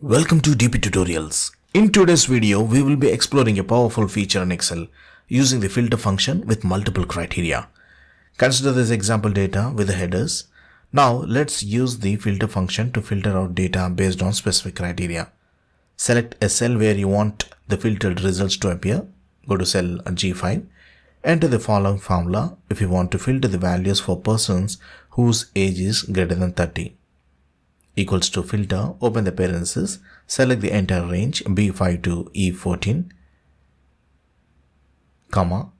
Welcome to dptutorials. In today's video, we will be exploring a powerful feature in Excel using the filter function with multiple criteria. Consider this example data with the headers. Now let's use the filter function to filter out data based on specific criteria. Select a cell where you want the filtered results to appear. Go to cell G5. Enter the following formula if you want to filter the values for persons whose age is greater than 30. Equals to filter, open the parenthesis, select the entire range B5 to E14, comma,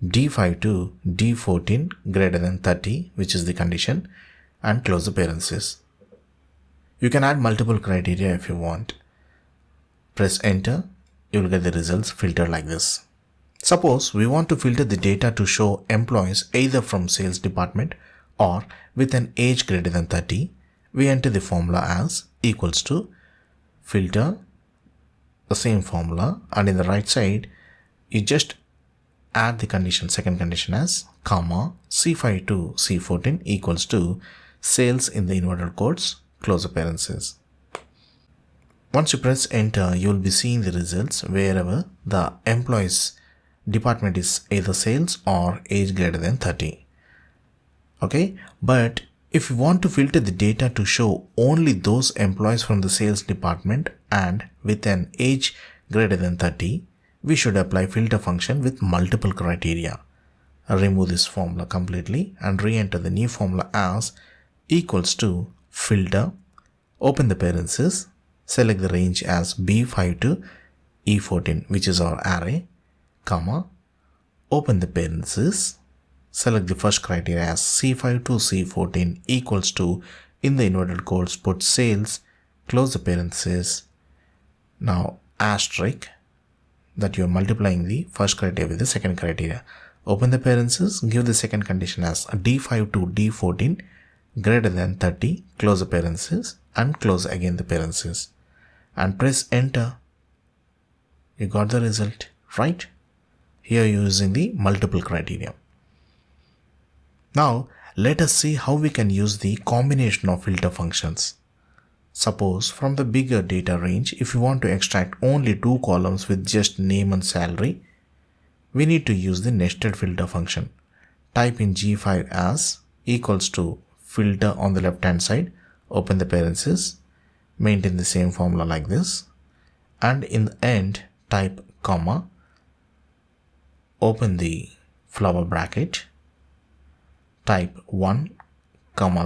D5 to D14 greater than 30, which is the condition, and close the parenthesis. You can add multiple criteria if you want. Press enter, you will get the results filtered like this. Suppose we want to filter the data to show employees either from sales department or with an age greater than 30. We enter the formula as equals to filter, the same formula, and in the right side you just add the condition, second condition as comma C5 to C14 equals to sales in the inverted quotes, close the parenthesis. Once you press enter, you will be seeing the results wherever the employees department is either sales or age greater than 30. Okay, but if you want to filter the data to show only those employees from the sales department and with an age greater than 30, we should apply filter function with multiple criteria. Remove this formula completely and re-enter the new formula as equals to filter, open the parenthesis, select the range as B5 to E14, which is our array, comma, open the parenthesis, select the first criteria as C5 to C14 equals to, in the inverted quotes, put sales, close the parenthesis. Now asterisk, that you are multiplying the first criteria with the second criteria. Open the parenthesis, give the second condition as D5 to D14 greater than 30, close the parenthesis and close again the parenthesis and press enter. You got the result, right? Here you are using the multiple criteria. Now, let us see how we can use the combination of filter functions. Suppose from the bigger data range, if you want to extract only two columns with just name and salary, we need to use the nested filter function. Type in G5 as equals to filter on the left hand side, open the parenthesis, maintain the same formula like this, and in the end type comma, open the flower bracket, type 1,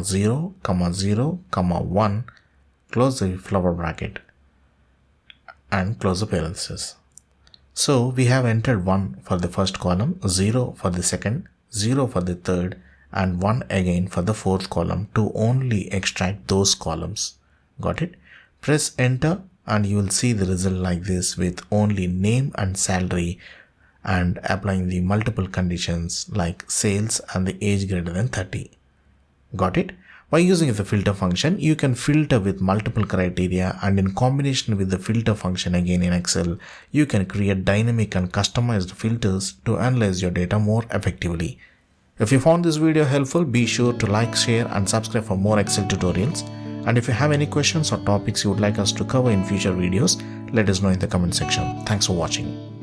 0, 0, 1, close the flower bracket and close the parenthesis. So we have entered 1 for the first column, 0 for the second, 0 for the third, and 1 again for the fourth column to only extract those columns. Got it? Press enter and you will see the result like this with only name and salary and applying the multiple conditions like sales and the age greater than 30. Got it? By using the filter function, you can filter with multiple criteria, and in combination with the filter function again in Excel, you can create dynamic and customized filters to analyze your data more effectively. If you found this video helpful, be sure to like, share and subscribe for more Excel tutorials. And if you have any questions or topics you would like us to cover in future videos, let us know in the comment section. Thanks for watching.